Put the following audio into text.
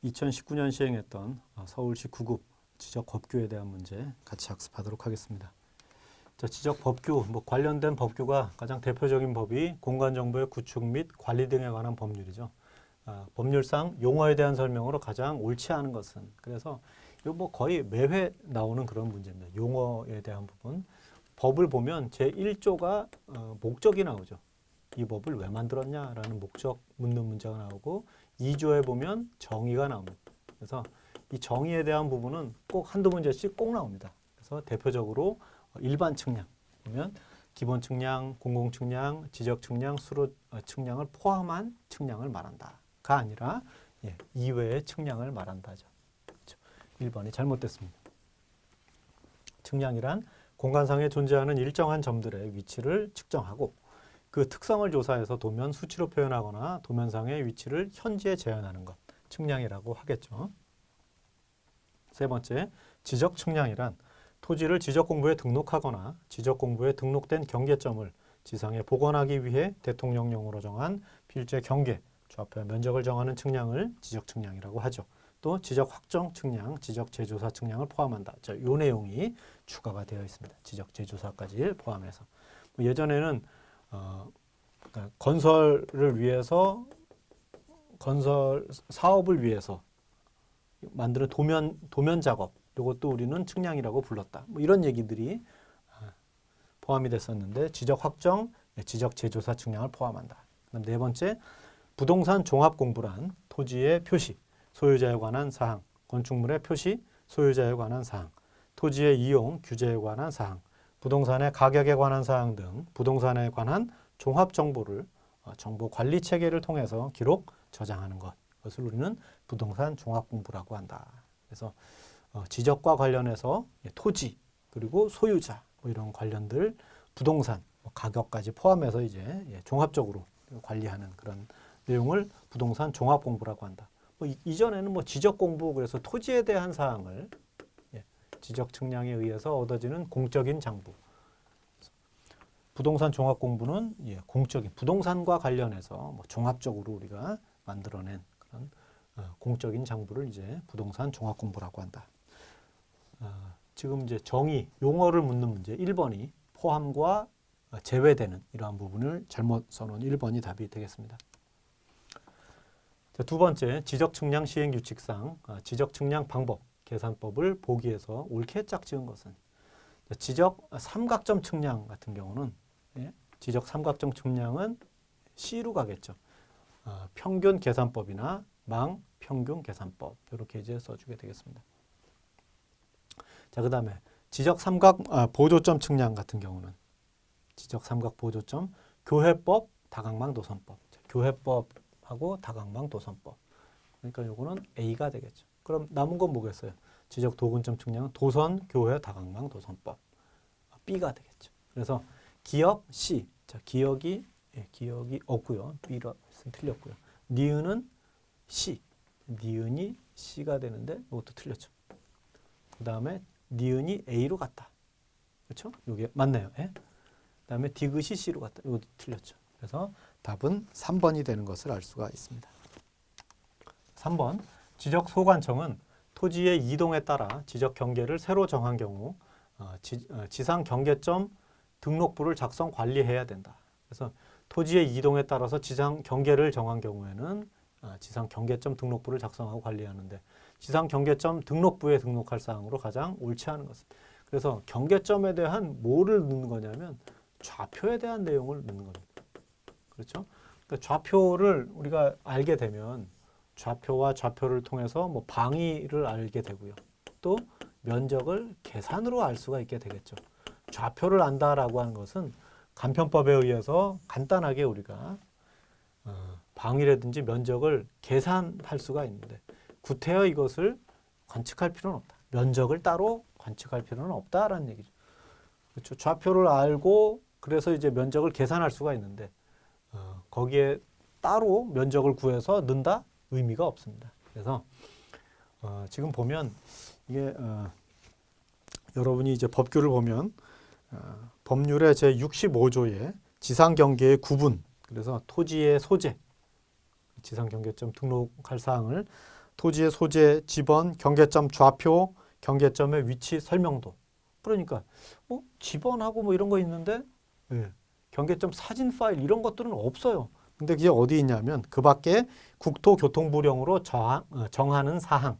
2019년 시행했던 서울시 9급 지적 법규에 대한 문제 같이 학습하도록 하겠습니다. 자, 지적 법규, 관련된 법규가 가장 대표적인 법이 공간정보의 구축 및 관리 등에 관한 법률이죠. 법률상 용어에 대한 설명으로 가장 옳지 않은 것은, 그래서 이거 거의 매회 나오는 그런 문제입니다. 용어에 대한 부분. 법을 보면 제1조가 목적이 나오죠. 이 법을 왜 만들었냐라는 목적 묻는 문제가 나오고, 2조에 보면 정의가 나옵니다. 그래서 이 정의에 대한 부분은 꼭 한두 문제씩 꼭 나옵니다. 그래서 대표적으로 일반 측량 보면 기본 측량, 공공 측량, 지적 측량, 수로 측량을 포함한 측량을 말한다가 아니라 이외의 측량을 말한다죠. 그렇죠. 1번이 잘못됐습니다. 측량이란 공간상에 존재하는 일정한 점들의 위치를 측정하고 그 특성을 조사해서 도면 수치로 표현하거나 도면상의 위치를 현지에 재현하는 것, 측량이라고 하겠죠. 세 번째, 지적 측량이란 토지를 지적공부에 등록하거나 지적공부에 등록된 경계점을 지상에 복원하기 위해 대통령령으로 정한 필지 경계, 좌표의 면적을 정하는 측량을 지적 측량이라고 하죠. 또 지적 확정 측량, 지적 재조사 측량을 포함한다. 자, 요 내용이 추가가 되어 있습니다. 지적 재조사까지 포함해서. 예전에는 그러니까 건설을 위해서, 건설 사업을 위해서 만드는 도면 작업, 이것도 우리는 측량이라고 불렀다. 이런 얘기들이 포함이 됐었는데, 지적 확정, 지적 재조사 측량을 포함한다. 그다음 네 번째, 부동산 종합 공부란 토지의 표시, 소유자에 관한 사항, 건축물의 표시, 소유자에 관한 사항, 토지의 이용, 규제에 관한 사항, 부동산의 가격에 관한 사항 등 부동산에 관한 종합 정보를 정보 관리 체계를 통해서 기록, 저장하는 것. 그것을 우리는 부동산 종합 공부라고 한다. 그래서 지적과 관련해서 토지 그리고 소유자 이런 관련들 부동산 가격까지 포함해서 이제 종합적으로 관리하는 그런 내용을 부동산 종합 공부라고 한다. 이전에는 지적 공부, 그래서 토지에 대한 사항을 지적 측량에 의해서 얻어지는 공적인 장부. 부동산 종합 공부는 공적인 부동산과 관련해서 종합적으로 우리가 만들어낸 그런 공적인 장부를 이제 부동산 종합 공부라고 한다. 지금 이제 정의, 용어를 묻는 문제 1번이 포함과 제외되는 이러한 부분을 잘못 써놓은 1번이 답이 되겠습니다. 자, 두 번째, 지적 측량 시행 규칙상 지적 측량 방법, 계산법을 보기에서 옳게 짝지은 것은, 지적 삼각점 측량 같은 경우는 지적 삼각점 측량은 C로 가겠죠. 평균 계산법이나 망 평균 계산법 이렇게 이제 써주게 되겠습니다. 자, 그 다음에 지적 삼각 보조점 측량 같은 경우는 지적 삼각 보조점 교회법 다각망 도선법. 자, 교회법하고 다각망 도선법. 그러니까 요거는 A가 되겠죠. 그럼 남은 건 뭐겠어요? 지적 도근점 측량은 도선 교회 다각망 도선법. B가 되겠죠. 그래서 기역 C. 자, 기역이 없고요. B로 틀렸고요. 니은은 C. 니은이 C가 되는데 이것도 틀렸죠. 그 다음에 니은이 A로 갔다. 그렇죠? 이게 맞네요. 그 다음에 디귿이 C로 갔다. 이것도 틀렸죠. 그래서 답은 3번이 되는 것을 알 수가 있습니다. 3번, 지적 소관청은 토지의 이동에 따라 지적 경계를 새로 정한 경우 지상 경계점 등록부를 작성 관리해야 된다. 그래서 토지의 이동에 따라서 지상 경계를 정한 경우에는 지상 경계점 등록부를 작성하고 관리하는데, 지상 경계점 등록부에 등록할 사항으로 가장 옳지 않은 것은, 그래서 경계점에 대한 뭐를 넣는 거냐면 좌표에 대한 내용을 넣는 겁니다. 그렇죠? 그러니까 좌표를 우리가 알게 되면 좌표와 좌표를 통해서 방위를 알게 되고요. 또 면적을 계산으로 알 수가 있게 되겠죠. 좌표를 안다라고 하는 것은 간편법에 의해서 간단하게 우리가 방위라든지 면적을 계산할 수가 있는데, 구태여 이것을 관측할 필요는 없다. 면적을 따로 관측할 필요는 없다라는 얘기죠. 그렇죠? 좌표를 알고 그래서 이제 면적을 계산할 수가 있는데 거기에 따로 면적을 구해서 넣는다? 의미가 없습니다. 그래서 지금 보면 이게 여러분이 이제 법규를 보면 법률의 제65조에 지상경계의 구분, 그래서 토지의 소재, 지상경계점 등록할 사항을 토지의 소재, 지번, 경계점 좌표, 경계점의 위치 설명도. 그러니까 지번하고 뭐 이런 거 있는데 예, 경계점 사진 파일 이런 것들은 없어요. 근데 그게 어디 있냐면 그 밖에 국토교통부령으로 정하는 사항,